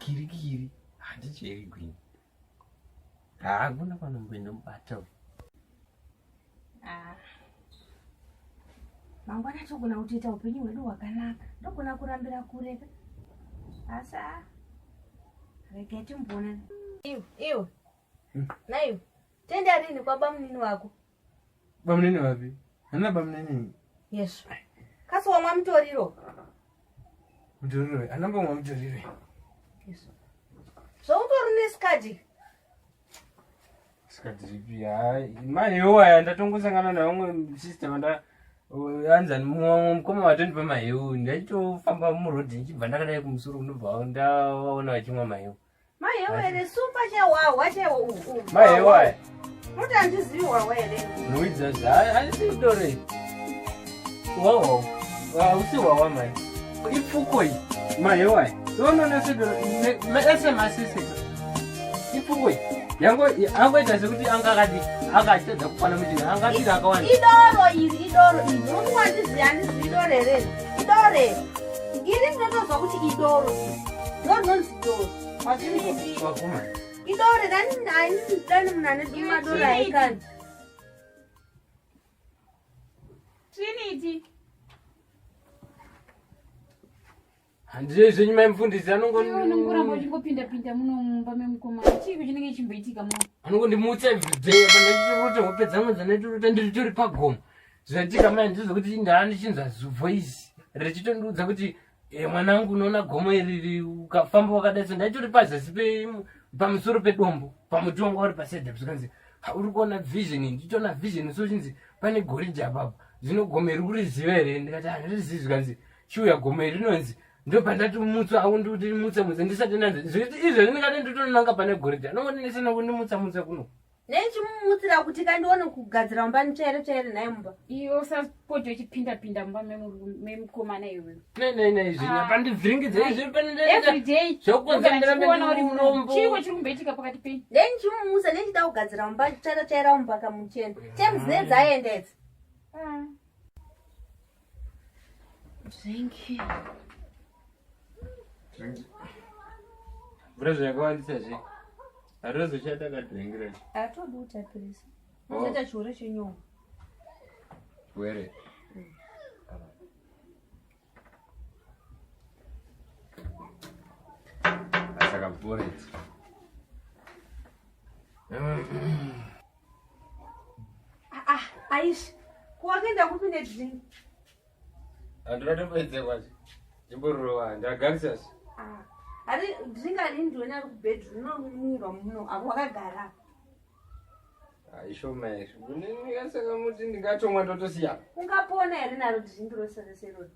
kiri handicheri gwini hakuna panomboenda mubata mangwana togona kutoita upenyu hwedu hwakanaka ndogona kurambira kureka asi regai timbona iwe naiwe tenda rini kwa bamunini wako bamunini wapi hana bamunini yesu kasi wamwa mutoriro anambomwa mutoriro yesu zvoutori nesikati ripi hai mahewu aya ndatongosangana naumwe sister anzani mumwe mukoma watondipa mahewu ndaitofamba murodhi ndichibva ndakadai kumusoro kunobva ndaona vachimwa mahewu here supa chehwahwa mahewu aya noti handizivi hwahwa here noidzazvi handisi idore hwahwa hausi hwahwa mai ipfuko iyi mahewu aya ononesemaseseka ipfuko iyi yangoita sekuti akatedza kukwana muchina angadiri akawanda idoro nomuwandizivi handizivi idoro here idore iri ndinotozwa kuti idoro ndononzi idoro wakomana idore dani munhu anedumadoro aikani Trinity. handizvo zvenyu maimufundisi anongoramba uchingopinda muno mumba memukomana chii chinenge chimboitika muno anongondimutsa everyday pandachitorota hopedza mwedzi anaitorota ndiritori pagomo zvinoitika mai ndizvokuti ndaandichinzwa voisi richitondiudza kuti mwanangu unoona gomo iri ukafamba wakadai so ndaitori pazasi pamusoro pedombo pamuti wanga uri pasedha zvikanzi uri kuona vision ndichiona vision so chinzi pane gorinji apapo zvino gomo iri kuriziva here ndikati handirizivi zvikanzi chiuya gomo iri rinonzi ndopandati mutsa aundikuti mutsa ndisati nanzi zviti izvo ndingati nditonanga pane gorinji anongonesana kundimutsa kuno nechimumutsira kuti kandione kugadzira mumba chaire naye mumba iwe usapoti uchipinda mumba memukomana iwewe nei zvapandivhiringidza everyday zvokuona uri munombo chiko chiri kumboitika pakati penyu nenichimumutsa nechida kugadzira mumba chaira mumba kamuchena temzine dzaendedza thank you mvura zvakawandisazve hatozochata kadhiringira atodi utapirisa uzoita chiure chenyongo were asaka bhoret aishi kuwakenda kupinde dhini handinatopoedze kwacho chimbororova ndagarisasi ari ndingadini ndiona ari kubhedroom unomwirwa muno avo wakagara aishomaizvo ndingasaka muti ndingatomwa ndotosiyana ungapona here naro ndindirosereseroi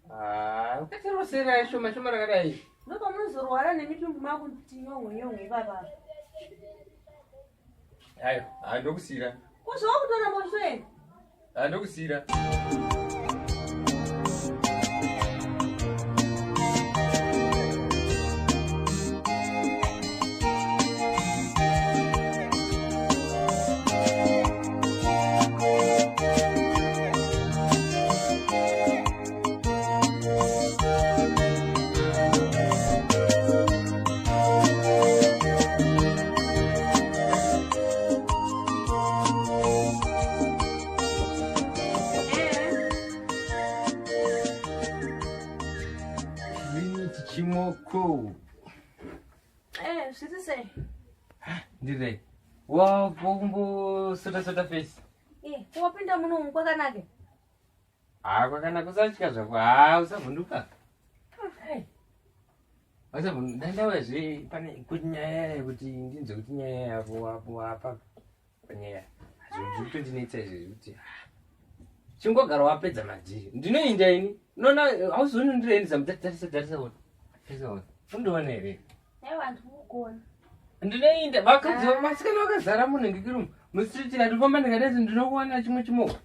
ukatirosera ishoma rakadai ndopamunozorwara nemitumbu makuti nyongo ipapapa ayo handokusira kuzvava kutora moshoeni handokusira chimoko zviri sei ndirei wakumbosota fesi wapinda muno umu kwakanaka kwakanaka usatya zvako usavhunduka dandawazve pane kuti nyaya yekuti ndinzwe kuti nyaya yako apo apa panyaya zvokutondinetsa izvezvi kuti chingogara wapedza madhiri ndinoinda ini nona hauzoni ndireendisa mutarisa undiona here aiwa ndikugona ndinoinda vakadzi vamasikana vakazara munhengekirimo mustriti atofamba ndikadaiso ndinokuwana chimwe chimoko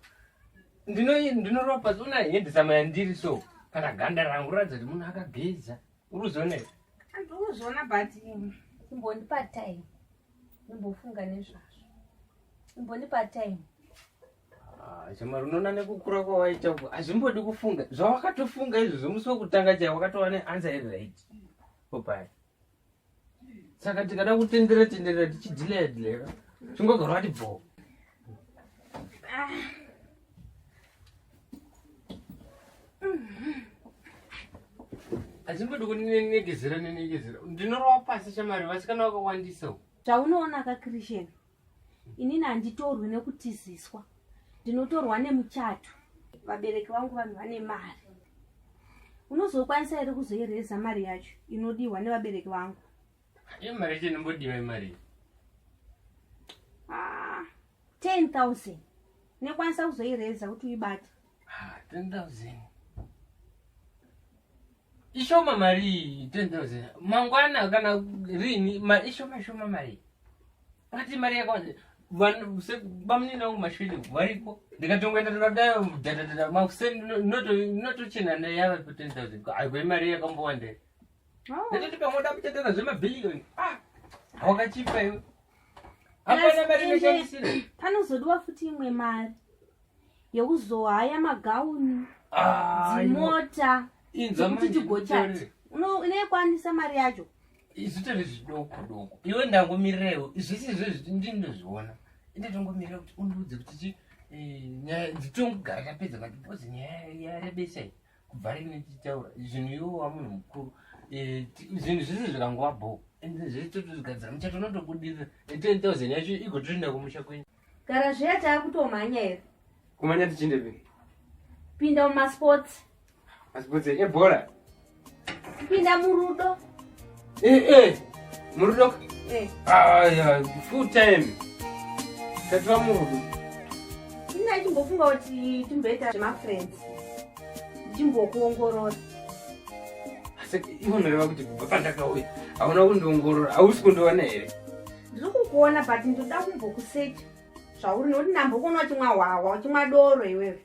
ndinorova pasi unahendisa mayandiri so kana ganda rangu ratidza kuti munhu akageza urikuziona here andikuzviona but imbondipa time imbofunga nezvazvo imbondipa time chamari unoona nekukura kwawaita uko hazvimbodi kufunga zvawakatofunga izvo zvomusi wokutanga chai wakatova neansa iri right popai Saka tikada kutendera tichidilera chingogara wati bvo. Achimbodi kunenegezera ndinorova pasi shamari vasikana vakawandisawo. Zvaunoona kaChristian, inini handitorwi nekutiziswa, ndinotorwa nemuchato. Vabereki vangu vanhu vane mari. Unozokwanisa here kuzoireza mari yacho inodiwa nevabereki vangu? Mari yacho inombodiwa imari 10,000 nekwanisa kuzoireza kuti uibate. 10,000 ishoma mari 10,000 mangwana kana rini ishoma mari ati mari yakawanda vanhu bamnina wangu mashwili varipo ndikatongoenda ndikadai mudhadhadhada notochena neyava pa 10,000 aigwe mari yakambowanda ndetoti pamwoda kutetera zvemabhiliyoni wakachipa iwe apana mari inoshandisira. Panozodiwa futi imwe mari yekuzohaya magauni, dzimota kuti tigochati. Unoikwanisa mari yacho? Izvitori zvidoko iwe ndangomirirewo zvese izvozvi ndinozviona ende tongomirira kuti undiudze kuti nyaya dzitongogara tapedza madhipozi nyaya yarebesai kubva rini tichitaura zvinhu iwo wamunhu mukuru zvinhu zvese zvikangova bho ende zvitotozvigadzira muchato unotobudirira 10,000 yacho igotoenda kumusha kwenyu. Gara zviya taakutomhanya here? Kumhanya tichinde pinda mumasports. Masports ebhora? Pinda murudo. Murudo? Full time. Tatva murudo. Ina chimbofunga kuti timboita zvemafriends. Chimbokuongorora. Asi iwe unoreva kuti kubva pandakauya hauna kundiongorora, hausi kundiona here? Ndiri kukuona but ndoda kumbokusecha zvauri nokuti ndambokuona chimwa hwawa chimwa doro iwewe.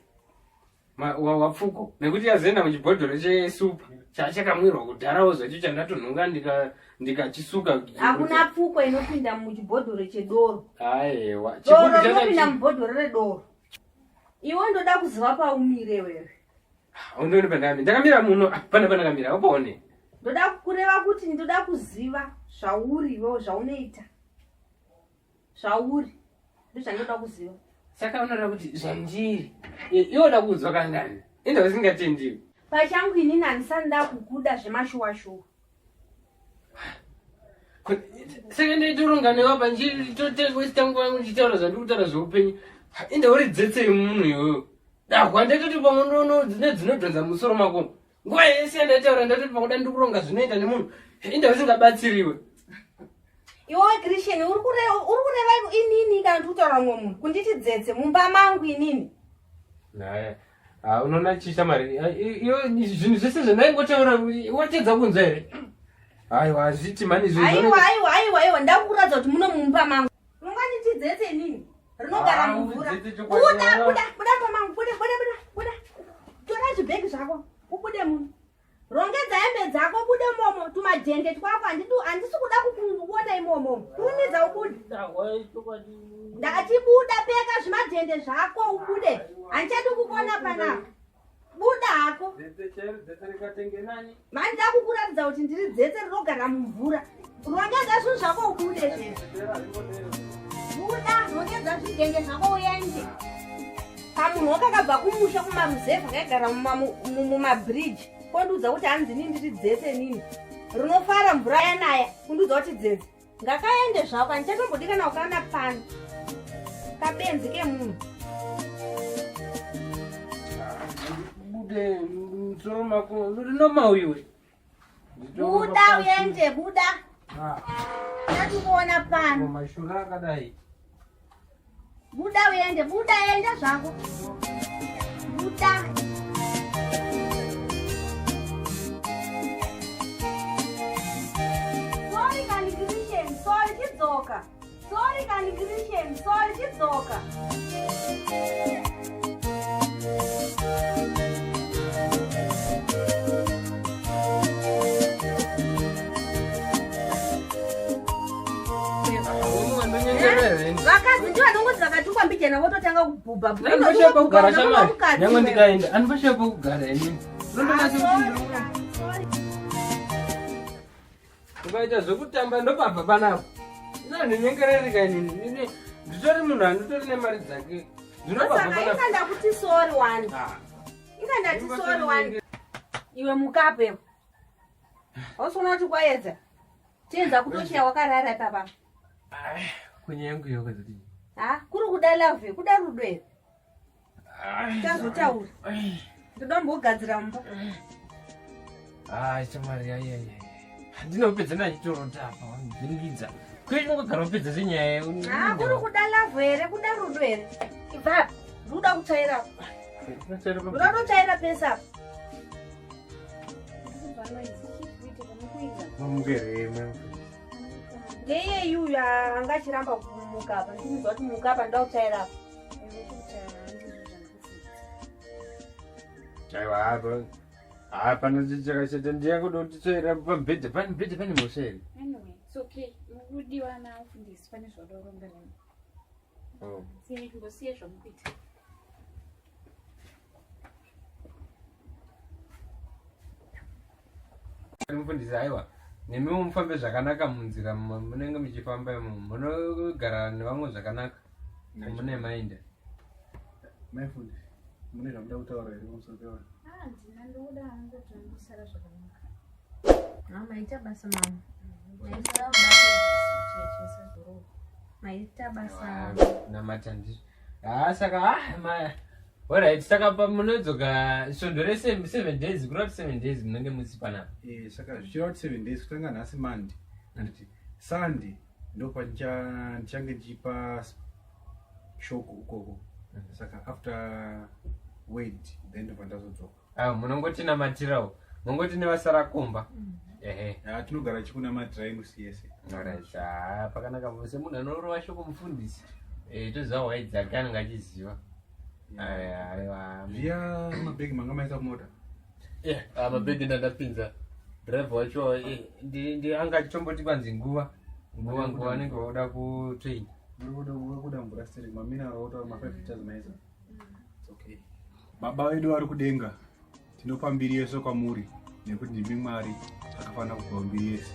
Wapfuko nekuti yazoenda muchibhodhoro chesupa chakamwirwa kudharawo zvacho chandatonhonga ndikachisuka. Hakuna pfuko inopinda muchibhodhoro chedoro. Aiwa. Doro inopinda mubhodhoro redoro. Iwe ndoda kuziva paumire wewe. Undioni pandakamira? Ndakamira muno pana pandakamira upone. Ndoda kureva kuti ndoda kuziva zvauri iwewe zvaunoita. Zvauri. Ndozvandoda kuziva. Saka unoda kuti zvandiri iwe da kuzwa kangani ende usingatendiwi. Pachangu inini handisanda kukuda zvemashuwa-shuwa. Saka ndaitoronga newe ndotowesta nguva yangu ndichitaura zvandikutaura zveupenyu ende uri dzetsei munhu iwewe. Dahwa ndatoti pamwe dzinodhonza musoro mako nguva yese yandaitaura ndatoti pamwe ndikuronga zvinoita nemunhu ende usingabatsiriwe. Iwe Christian uri kureva inini kana kutaura mumwe munhu kunditi dzetse mumba mangu inini. Unoona chishamari iwe zvinhu zvese zvandaingotaura watedza kunzwa here? Aiwa hazviti mani aiwa ndakukuradza kuti muno mumba mangu unganditi dzetse nini rinogara mumvura. Buda pamangu buda tora zvibhegi zvako ubude muno. Rongedza hembe dzako bude momo tumajende twako handisi kuda kukuona imomo. Kurumidza ubude. Ndakati buda peka zvimajende zvako ubude. Handichadi kukuona panapa. Buda hako. Mani ndakukuratidza kuti ndiri dzetse rinogara mumvura. Rongedza zvinhu zvako ubude zvese. Buda rongedza zvigenge zvako uende. Kamunhu wakakabva kumusha kumaruzevha kaigara mumabridge. Konduudza kuti hanzi nini ndiri dzetse nini rinofara mvura yanaya kunduudza kuti dzetse ngakaende zvako handichatombodi kana ukaona pano kabenzi kemunhu. Bude musoro mako rinomauiwe. Buda uende buda. Ndatukuona pano. Mashura akadai. Buda uende buda enda zvako. Buda. Sorry, kani Christian, sorry, chidzoka. Vakazi ndiwo anongoti dzakatukwa mbijana vototanga kubhubha. Anobashepa kugara shamari. Nyangwe ndikaenda, anobashepa kugara inini. ukaita zvekutamba ndobva panapa ndinonyengerereka inini nditori munhu anotori nemari dzake inganda kuti sori wani ingandati sori wani iwe mukape ausona kuti kwaedza tienza kutoshaya wakarara papa kunyangu yokwazati kuri kuda love kuda rudo here tazotaura ndoda mbogadzira mba chamari yaiyaia handinopedza nachitorota apa wandivhiringidza kwechinongogara upedza senyaya kuri kuda love here kuda rudo here ibva ndoda kutsvaira ndoda totsvaira pesa ndeye yuyu angachiramba kumukapa ndinizwa kuti mukapa ndoda kutsvaira aiwa pana chichakashata ndiyakuda kutitsvaira pamubhedha pane mhosva here mukudiwana mufundisi pane zvadorongerana ngosiye zvamukuita mufundisi aiwa nemiwo mufambe zvakanaka munzira munenge muchifamba imo munogara nevamwe zvakanaka mune mainda maifundisi mune zvamuda kutaura here pamusoro pevanhu ndina ndoda angoti andisara zvakanaka maita basa mama maita basa namata ndizvo saka alright saka pamunodzoka svondo re7 days kureva kuti 7 days munenge musi panapa saka zvichireva kuti 7 days kutanga nhasi mande anditi sunday ndopa ndichange ndichipa shoko ukoko saka after wed then ndobva ndazodzoka munongotinamatirao mungoti nevasara komba tinogara chikunamatira imusi yese alright pakanaka semunhu anorova shoko mufundisi toziva hwai dzake anenge achiziva zviya mabhegi manga maisa kumota mabhegi ndandapinza drive wacho anga achitomboti kwanzi nguva anenge vauda kutrain kuda mvura stering mamina rautaura ma5 liters maisa okay baba vedu vari kudenga tinopa mbiri yese kwamuri nekuti ndimi Mwari akafanira kupa mbiri yese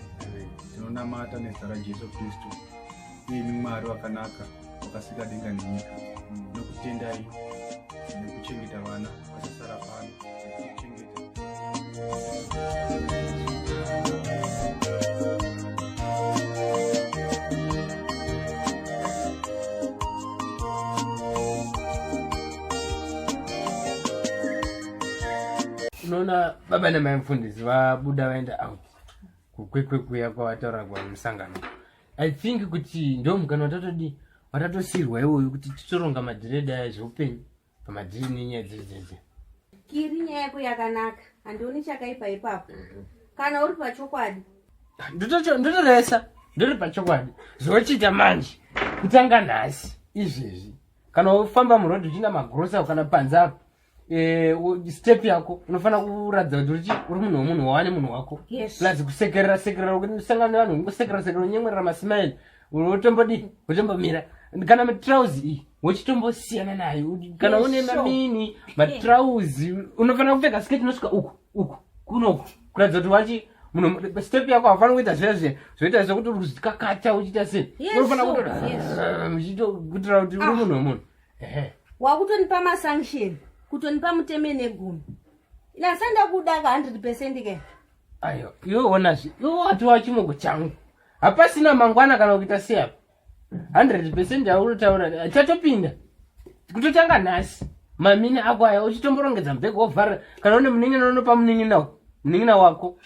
tinonamata nezita raJesu Kristu imi Mwari wakanaka wakasika denga nenyika nokutendai nekuchengeta vana vasasara pano nekuchengeta unoona baba namai mufundisi vabuda vaenda out kukwekuya kwavataura kwamusangano I think kuti ndo mukana watatosirwa iwoyo kuti titoronga madhiredha aya zveupenyu pamadhiri nenyaya dzedzedze kiri nyaya yako yakanaka handioni chakaipa ipapo kana uri pachokwadi ndotoresa ndori pachokwadi zvochita manje kutanga nhasi izvezvi kana ufamba murodhi uchina magrosa kana panzapo step yako unofanira kuradza kuti uri munhu womunhu wawane munhu wako plus kusekerera usangana nevanhu ungosekerera unyemwerera masimaili utombomira kana matrauzi iyi wochitombosiyana nayo kana une mamini matrauzi unofanira kupfeka sketi inosvika uku kunoku kuratidza kuti wachi munhu step yako hafana kuita zvezve zvoita sekuti uri kuzvikakata uchiita sei unofanira kutira kuti uri munhu womunhu wakutonipa masanction kutonipa muteme negumi inasanda kuda ka 100% ke ayo iwe onazve iwe watiwa chimoko changu hapasina mangwana kana kuita seapa 100% aurotaura chatopinda kutotanga nhasi mamini ako aya uchitomborongedza mubhegi wovhara kana une munin'ina unopa munin'ina wako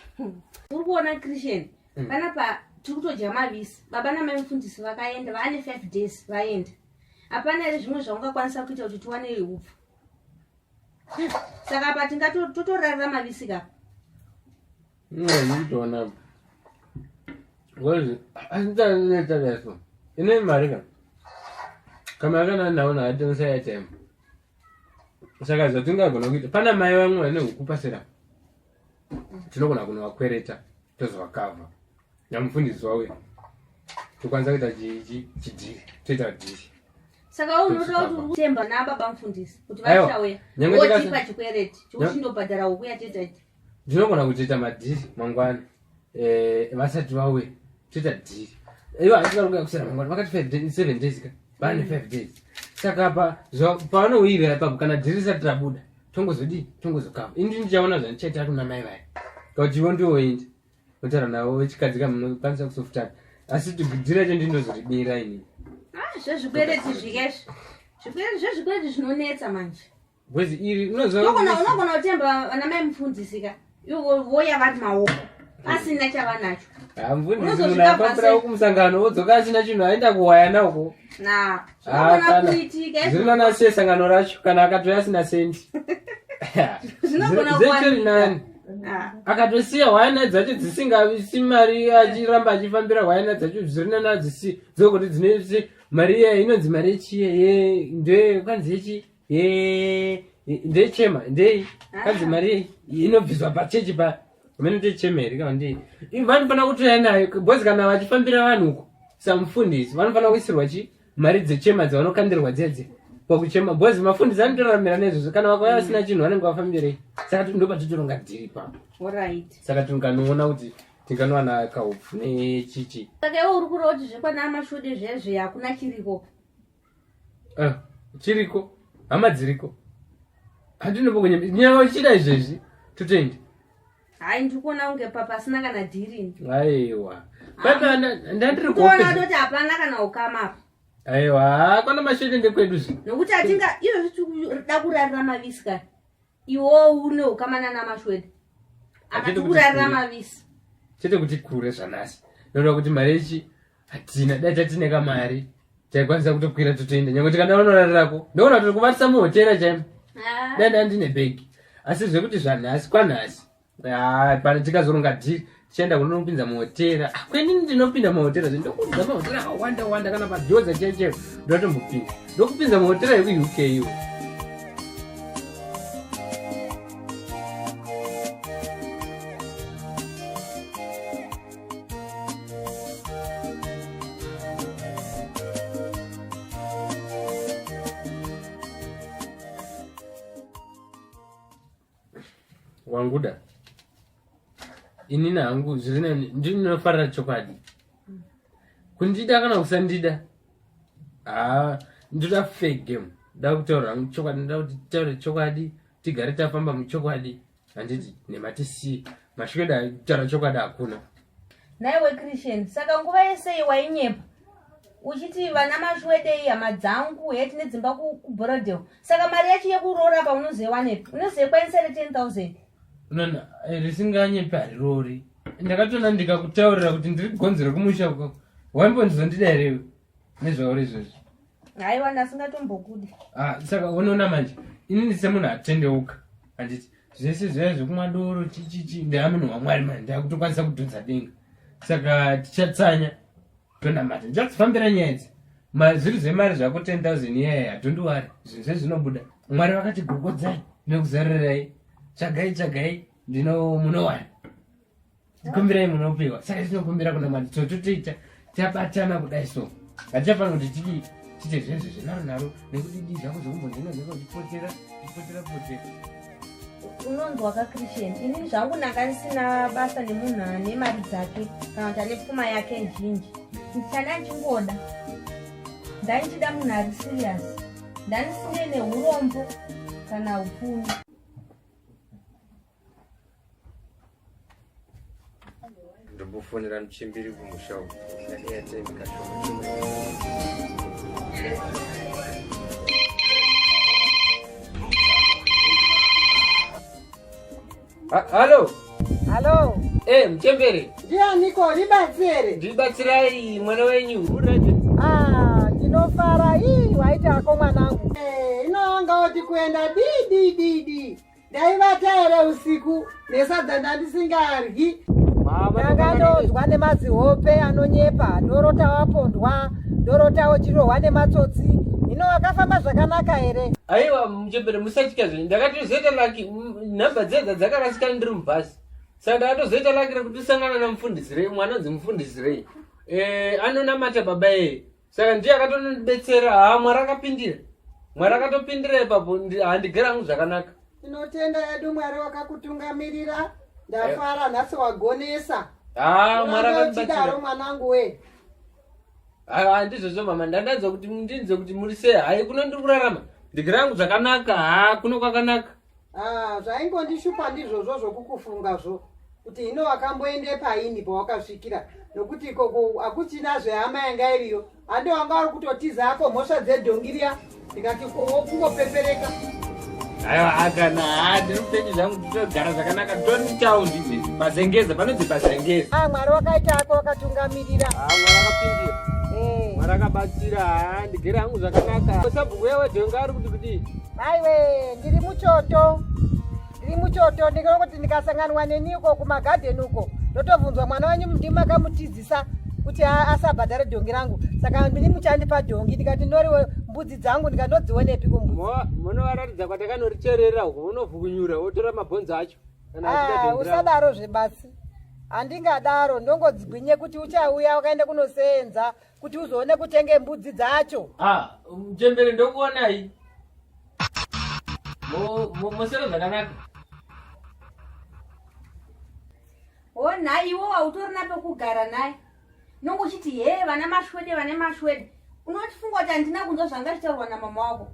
uri kuona Christian panapa tiri kutoja mavisi baba namai mufundisi vakaenda vaane 5 days vaenda hapana here zvimwe zvaungakwanisa kuita kuti tiwane upfu saka apa tingatotorarira mavisi kapa nditoona ngozi asitaleso ine mari kama yakana naona atengesa yatema saka zvatingagona kuita pana mai vamwe vane huku pasera tinogona kunovakwereta tozovakavha namufundisi wawe tokwanisa kuita chidhiri toita dhiri saka unoda kuti uri kutemba nababa mufundisi kuti vachauya wotipa chikwereti chokuchindobhadhara huku yatetaiti ndinogona kutoita madhiri mangwana vasati vauya toita dhiri ivo hasikarunga kusera mangwana vakati 7 days ka vane 5 days saka apa pavanouivira ipapo kana dhiri risati rabuda tongozokava ini ndichaona zvanichaita kuna mai vaya kauti ivo ndioenda otaura navo vechikadzi kamunokwanisa kusofutana asi dhiri racho ndinozoribira inini zvezvikwereti zvikezvi zvezvikwereti zvinonetsa manje bwezi iri unogona kutemba vana mai mupfundzisika ivo voya vari maoko asina chavanacho mufundisi munhu afambira kumusangano wodzoka asina chinhu aenda kuwaya nauko zvinogona kuitika zvinona se sangano racho kana akatoya asina sendi zetori nani akatosiya hwayana dzacho dzisingavisi mari achiramba achifambira hwayana dzacho zvirinana dzisi dzokuti dzine mari iya inonzi mari yechiye ndekwanzi yechi ndechema ndei kanzi mari inobviswa pachechi pa mene ndechemeri kana ndei vanofana kutoya nayo bhozi kana vachifambira vanhu uko samufundisi vanofana kuisirwa mari dzechema dzavanokandirwa dzedze pakuchema bhozi mafundisi anotoramira nezvozvo kana vakauya vasina chinhu vanenge vafambirei saka ndopatitoronga dhiri papo saka tinganoona kuti tinganowana kaupfu nechichi saka iwe uri kureva kuti zvekwana mashude zvezve hakuna chiriko chiriko hama dziriko handinopokunyanya uchida izvezvi totoenda hai ndikuona kunge pasina kana dhiri aiwa ndandiri kuona toti hapana kana ukamapo aiwa kwana mashude ndekwedu zvi nokuti atinga izvo da kurarira mavisi kana iwo une ukamana namashwede akati kurarira mavisi chete kuti kure zvanasi noda kuti mari ichi hatina dai tatine kamari taikwanisa kutokwira totoenda nyange tikandavanorarako ndoona tiri kuvatisa muhotera chaimo dai ndandine bhegi asi zvekuti zvanhasi kwanhasi pana tikazoronga dhiri tichaenda kunonopinza muhotera kwenini ndinopinda muhotera zvendokudza mahotera akawanda kana padhoza chaicheo ndotombopinda ndokupinza muhotera yekuuk iwo wanguda inini hangu zvirinani ndinofarira chokwadi kundida kana kusandida ndoda fake game nda kutaura hangu chokwadi nda kuti taure chokwadi tigare tafamba muchokwadi handiti nematisiye mashukweda kutaura chokwadi hakuna naiwe Christian saka nguva yese wainyepa uchiti vana mashwede hama dzangu heti nedzimba kuBorodeo saka mari yacho yekuroora pa unozewanepi unozekwanisere 10,000 nana risinganyepa rirori ndakatona ndikakutaurira kuti ndiri kugonzera kumusha uko waimbonzondida irewe nezvauri izvozvo haiwa ndasingatombokudi saka unoona manje inini semunhu atendeuka handiti zvese zvaya zvekumwa doro chichichi ndaamunhu wamwari mani ndakutokwanisa kudhonza denga saka tichatsanya tonamata ndichadzifambira nyaya idzi zviri zvemari zvako 10,000 iyaya hatondiwari zvinhu zvezvinobuda mwari vakati gogodzai nekuzarirai chagai munowana tikumbirai munopiwa saka tinokumbira kuna mwari tototoita tabatana kudai so hatichafanira kuti tiite zvezvo zvenaro nekuti dii zvako zvekumbonzinoeka uchipotera unonzwa kaChristian inini zvangu nanga ndisina basa nemunhu ane mari dzake kana kuti ane pfuma yake zhinji ndichada ndichingoda ndanichida munhu ari serious ndanisine neurombo kana upfumi ndombofonera muchimbiri kumusha uku halo muchembere ndianiko ribatsire ndibatsirai mwana wenyu uraje ndinofara waita ako mwanangu inonga kuti kuenda didi ndaivata ere usiku nesadza ndandisingaryi ndakandozwa nemadzihope anonyepa ndorota wapondwa ndorotawo chirohwa nematsotsi hino wakafamba zvakanaka ere aiwa muchembere musatya zve ndakatozoita laki nhamba dzedza dzakarasika ndiri mubhasi saka ndakatozoita laki rekuti usangana namufundisirei mwana dzimufundisirei anonamata baba yeye saka ndiye akatonondibetsera mwari akatopindira ipapo handigara hangu zvakanaka inotenda yedu mwari wakakutungamirira ndafara nhasi wagonesa chidaro mwanangu we. Handizvozvo mama, ndandanzwa kuti ndinzwe kuti muri sei. Hai kuno ndiri kurarama ndikiri hangu zvakanaka. Kuno kwakanaka. Zvaingondishupa ndizvozvo zvokukufungazvo kuti hino wakamboende paini pawakasvikira, nokuti ikoko akuchina zvehama yanga iriyo. Handi wanga uri kutotiza ako mhosva dzedhongiriya ndikati kungopepereka. Aiwa akana ndiri kupenyu zvangu nditogara zvakanaka tori taundi pazengeza panonzi pazengeza. Mwari wakaita ako wakatungamirira. Mwari akapindira. Mwari akabatsira. Ndigere hangu zvakanaka. Sabhuku yawe dhonga ari kuti aiwe ndiri muchoto ndikona kuti ndikasanganwa neniko kumagadheni uko ndotobvunzwa mwana wenyu ndima akamutizisa kuti asabhadhare dhongi rangu, saka ndini muchandipa dhongi. Ndikati ndoriwe mbudzi dzangu ndikandodzionepi kumbudzi. Munowaratidza kwatakanoricherera uko unovhukunyura wotora mabhonzo acho. Usadaro zvebasi, handingadaro. Ndongodzigwinye kuti uchauya wakaenda kunosenza kuti uzoone kutenge mbudzi dzacho. Mchembere ndokuonai mosero zvakanaka. Nhai iwo hautorina pekugara naye, nongochiti vana mashwede. Unotifunga kuti handina kunzwa zvanga zvitaurwa namama wako.